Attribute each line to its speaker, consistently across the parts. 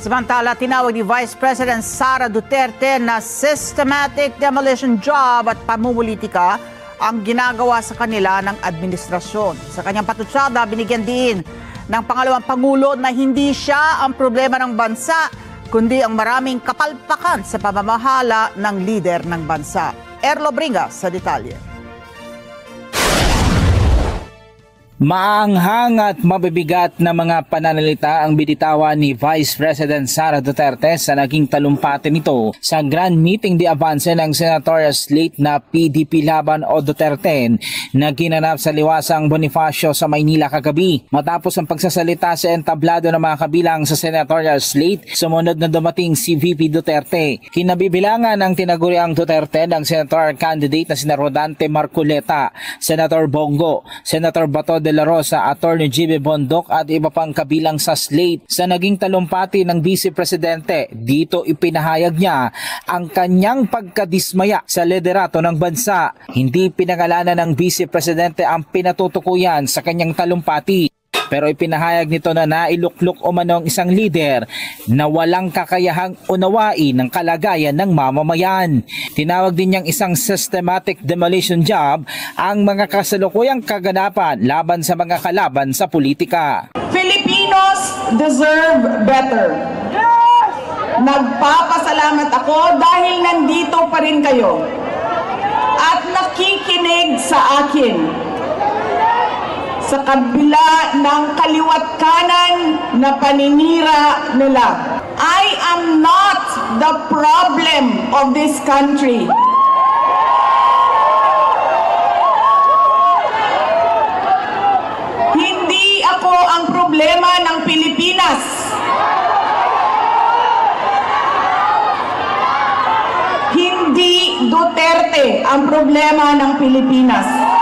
Speaker 1: Samantala, tinawag ni Vice President Sara Duterte na systematic demolition job at pamumulitika ang ginagawa sa kanila ng administrasyon. Sa kanyang patutsada, binigyan din ng pangalawang Pangulo na hindi siya ang problema ng bansa, kundi ang maraming kapalpakan sa pamamahala ng lider ng bansa. Erlo Bringas sa detalye.
Speaker 2: Maanghang at mabibigat na mga pananalita ang binitawan ni Vice President Sara Duterte sa naging talumpati nito sa Grand Meeting de Avance ng senatorial slate na PDP Laban o Duterte na ginanap sa Liwasang Bonifacio sa Maynila kagabi. Matapos ang pagsasalita sa entablado ng mga kabilang sa senatorial slate, sumunod na dumating si VP Duterte. Kinabibilangan ng tinaguriang Duterte ng senatorial candidate na sina Rodante Marcoleta, Senator Bongo, Senator Bato de la Rosa, Attorney Jimmy Bondoc at iba pang kabilang sa slate. Sa naging talumpati ng Vice Presidente, dito ipinahayag niya ang kanyang pagkadismaya sa liderato ng bansa. Hindi pinangalanan ng Vice Presidente ang pinatutukuyan sa kanyang talumpati. Pero ipinahayag nito na nailuklok umano ang isang lider na walang kakayahang unawain ng kalagayan ng mamamayan. Tinawag din niyang isang systematic demolition job ang mga kasalukuyang kaganapan laban sa mga kalaban sa politika.
Speaker 3: Filipinos deserve better. Nagpapasalamat ako dahil nandito pa rin kayo at nakikinig sa akin. Sa kabila ng kaliwat kanan na paninira nila. I am not the problem of this country. Hindi ako ang problema ng Pilipinas. Hindi Duterte ang problema ng Pilipinas.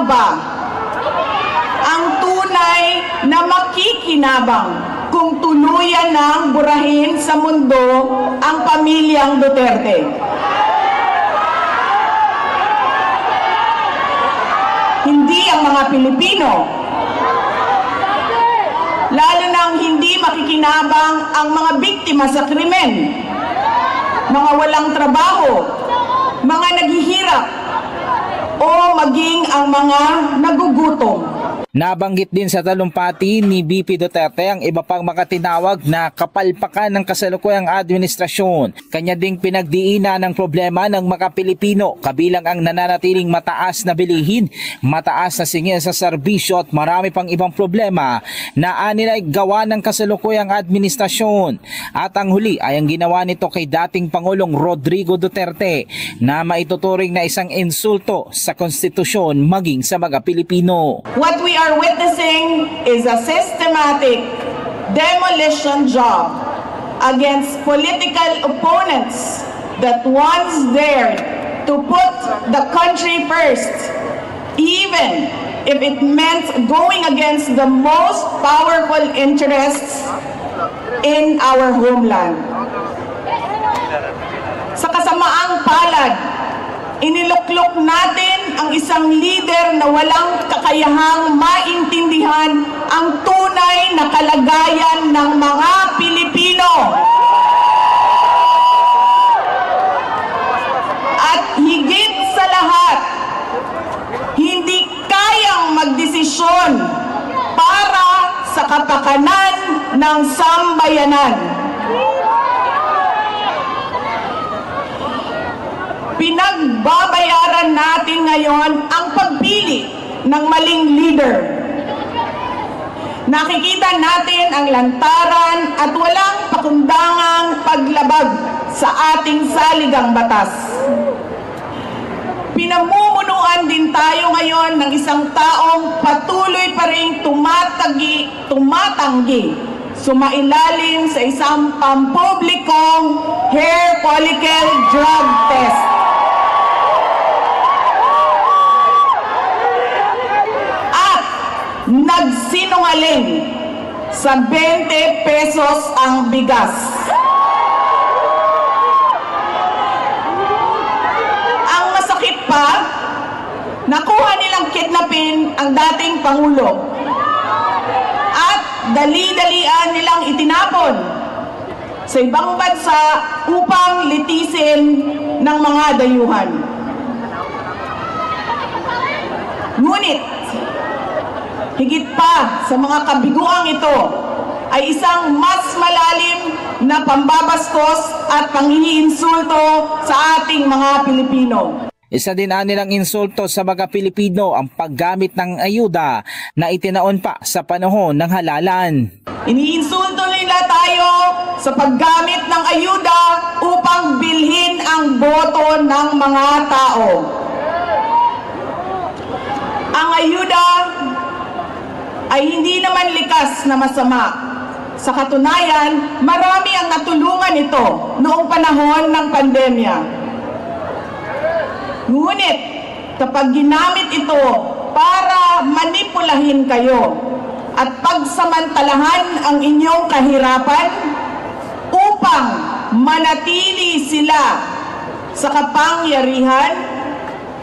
Speaker 3: Ba ang tunay na makikinabang kung tuluyan ng burahin sa mundo ang pamilyang Duterte? Hindi ang mga Pilipino. Lalo nang hindi makikinabang ang mga biktima sa krimen, mga walang trabaho, mga naghihirap, o maging ang mga nagugutom.
Speaker 2: Nabanggit din sa talumpati ni VP Duterte ang iba pang makatinawag na kapalpakan ng kasalukuyang administrasyon. Kanya ding pinagdiinan ng problema ng mga Pilipino, kabilang ang nananatiling mataas na bilihin, mataas na singil sa serbisyo at marami pang ibang problema na anilay gawa ng kasalukuyang administrasyon. At ang huli ay ang ginawa nito kay dating Pangulong Rodrigo Duterte na maituturing na isang insulto sa konstitusyon maging sa mga Pilipino.
Speaker 3: What we are witnessing is a systematic demolition job against political opponents that once dared to put the country first, even if it meant going against the most powerful interests in our homeland. Sa kasamaang palad, iniluklok natin ang isang leader na walang kakayahang maintindihan ang tunay na kalagayan ng mga Pilipino. At higit sa lahat, hindi kayang magdesisyon para sa kapakanan ng sambayanan. Pinagbabayaran natin ngayon ang pagpili ng maling leader. Nakikita natin ang lantaran at walang pakundangang paglabag sa ating saligang batas. Pinamumunuan din tayo ngayon ng isang taong patuloy pa rin tumatanggi, sumailalim sa isang pampublikong hair follicle drug test. Nagsinungaling sa 20 pesos ang bigas. Ang masakit pa, nakuha nilang kidnapin ang dating Pangulo. dali-dalian nilang itinapon sa ibang bansa upang litisin ng mga dayuhan. Ngunit, higit pa sa mga kabiguang ito ay isang mas malalim na pambabastos at panghihinsulto sa ating mga Pilipino.
Speaker 2: Isa din nilang insulto sa mga Pilipino ang paggamit ng ayuda na itinaon pa sa panahon ng halalan.
Speaker 3: Iniinsulto nila tayo sa paggamit ng ayuda upang bilhin ang boto ng mga tao. Ang ayuda ay hindi naman likas na masama. Sa katunayan, marami ang natulungan ito noong panahon ng pandemya. Ngunit kapag ginamit ito para manipulahin kayo at pagsamantalahan ang inyong kahirapan upang manatili sila sa kapangyarihan,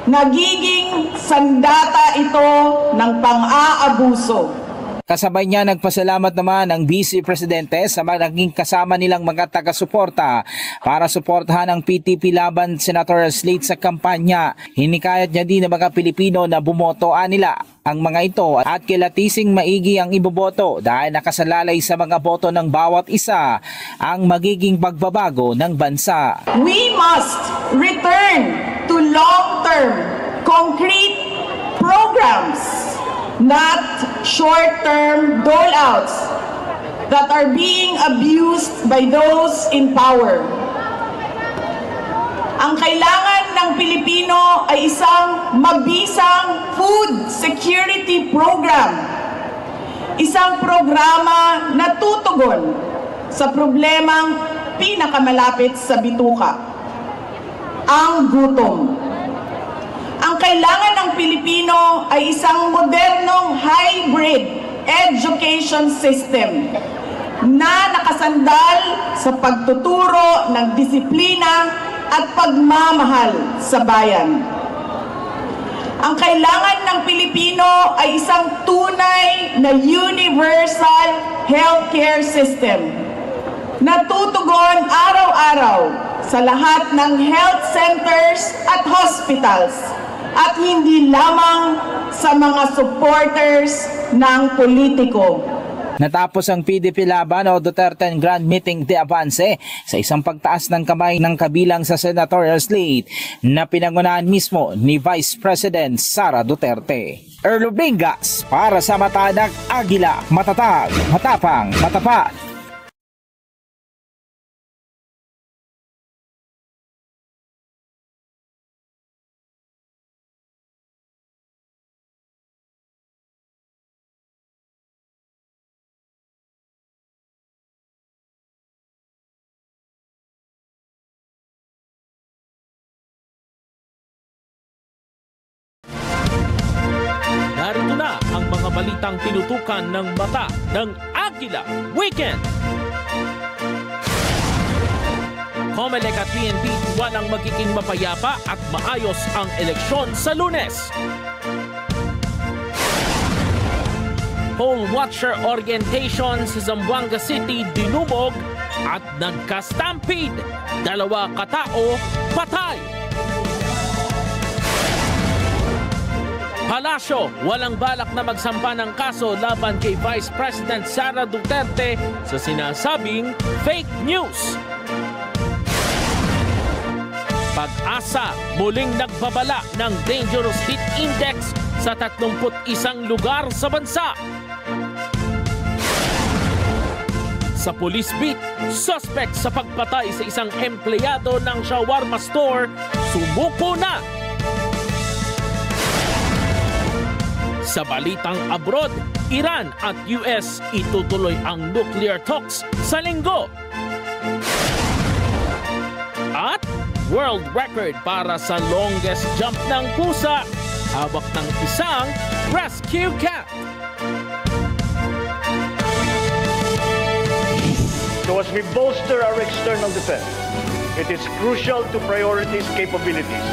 Speaker 3: nagiging sandata ito ng pang-aabuso.
Speaker 2: Kasabay niya nagpasalamat naman ang Vice Presidente sa naging kasama nilang mga taga-suporta para suportahan ang PDP laban senatorial slate sa kampanya. Hinikayat niya din ng mga Pilipino na bumoto nila ang mga ito at kilatising maigi ang iboboto dahil nakasalalay sa mga boto ng bawat isa ang magiging pagbabago ng bansa.
Speaker 3: We must return to long-term, concrete programs, not short-term dole-outs that are being abused by those in power. Ang kailangan ng Pilipino ay isang mabisang food security program. Isang programa na tutugon sa problemang pinakamalapit sa bituka, ang gutom. Ang kailangan ng Pilipino ay isang modernong hybrid education system na nakasandal sa pagtuturo ng disiplina at pagmamahal sa bayan. Ang kailangan ng Pilipino ay isang tunay na universal healthcare system na tutugon araw-araw sa lahat ng health centers at hospitals at hindi lamang sa mga supporters ng politiko.
Speaker 2: Natapos ang PDP laban o Duterte Grand Meeting de Avance sa isang pagtaas ng kamay ng kabilang sa senatorial slate na pinangunahan mismo ni Vice President Sara Duterte. Erlo Bringas para sa Matanak Agila, matatag, matapang, matapat.
Speaker 4: Narito na ang mga balitang tinutukan ng mata ng Agila Weekend. COMELEC at PNP walang magiging mapayapa at maayos ang eleksyon sa Lunes. Poll Watcher Orientation sa Zamboanga City dinumog at nagka-stampede. 2 katao patay. Palasyo, walang balak na magsampa ng kaso laban kay Vice President Sara Duterte sa sinasabing fake news. Pag-asa, muling nagbabala ng Dangerous Heat Index sa 31 lugar sa bansa. Sa police beat, suspect sa pagpatay sa isang empleyado ng shawarma store, sumuko na. Sa balitang abroad, Iran at US itutuloy ang nuclear talks sa Linggo. At world record para sa longest jump ng pusa, hawak ng isang rescue cat.
Speaker 5: So as we bolster our external defense, it is crucial to prioritize capabilities.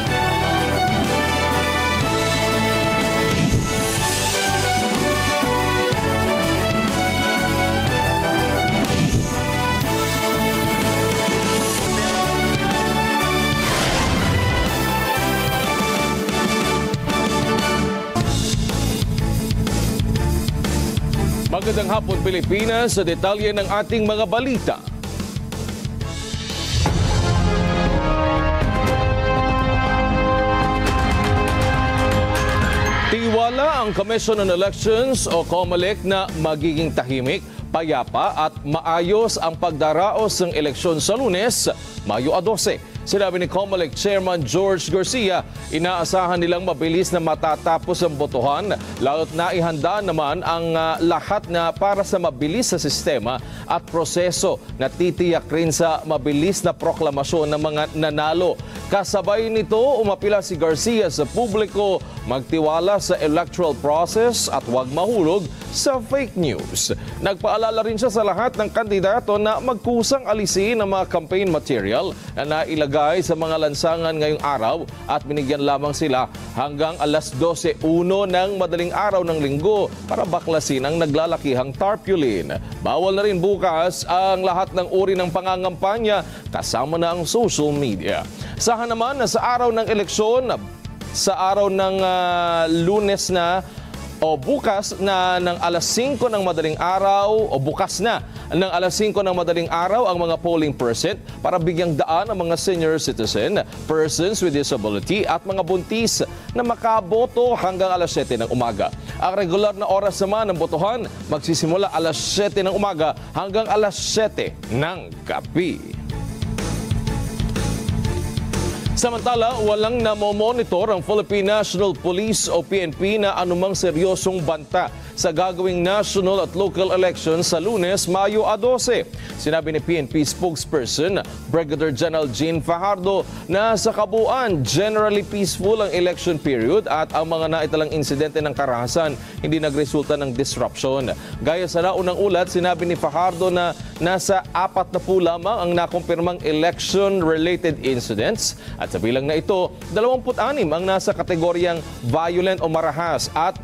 Speaker 6: Magandang hapon Pilipinas, sa detalye ng ating mga balita. Tiwala ang Commission on Elections o COMELEC na magiging tahimik, payapa at maayos ang pagdaraos ng eleksyon sa Lunes, Mayo 12. Sinabi ni COMELEC Chairman George Garcia, inaasahan nilang mabilis na matatapos ang botohan, lalo't naihanda naman ang lahat na para sa mabilis sa sistema at proseso na titiyak rin sa mabilis na proklamasyon ng mga nanalo. Kasabay nito, umapila si Garcia sa publiko, magtiwala sa electoral process at huwag mahulog sa fake news. Nagpaalala rin siya sa lahat ng kandidato na magkusang alisin ang mga campaign material na nailagay sa mga lansangan ngayong araw at binigyan lamang sila hanggang alas 12:01 ng madaling araw ng linggo para baklasin ang naglalakihang tarpaulin. Bawal na rin bukas ang lahat ng uri ng pangangampanya kasama na ang social media. Sahan naman na sa araw ng eleksyon, sa araw ng Lunes na o bukas na ng alas 5 ng madaling araw o bukas na ng alas 5 ng madaling araw ang mga polling percent para bigyang daan ang mga senior citizen, persons with disability at mga buntis na makaboto hanggang alas 7 ng umaga. Ang regular na oras naman ng botohan magsisimula alas 7 ng umaga hanggang alas 7 ng gabi. Samantala, walang namomonitor ang Philippine National Police o PNP na anumang seryosong banta sa gagawing national at local elections sa Lunes, Mayo 12. Sinabi ni PNP spokesperson Brigadier General Jean Fajardo na sa kabuuan, generally peaceful ang election period at ang mga naitalang insidente ng karahasan hindi nagresulta ng disruption. Gaya sa naunang ulat, sinabi ni Fajardo na nasa 40 lamang ang nakumpirmang election-related incidents at sa bilang na ito, 26 ang nasa kategoryang violent o marahas at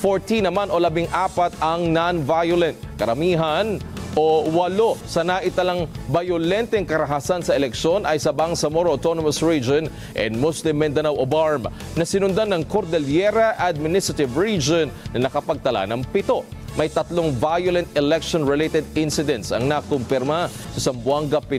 Speaker 6: 40 naman o 14 ang non-violent. Karamihan o 8 sa naitalang violenteng karahasan sa eleksyon ay sa Bangsamoro Autonomous Region and Muslim Mindanao o BARM na sinundan ng Cordillera Administrative Region na nakapagtala ng 7. May 3 violent election-related incidents ang nakumpirma sa Zamboanga,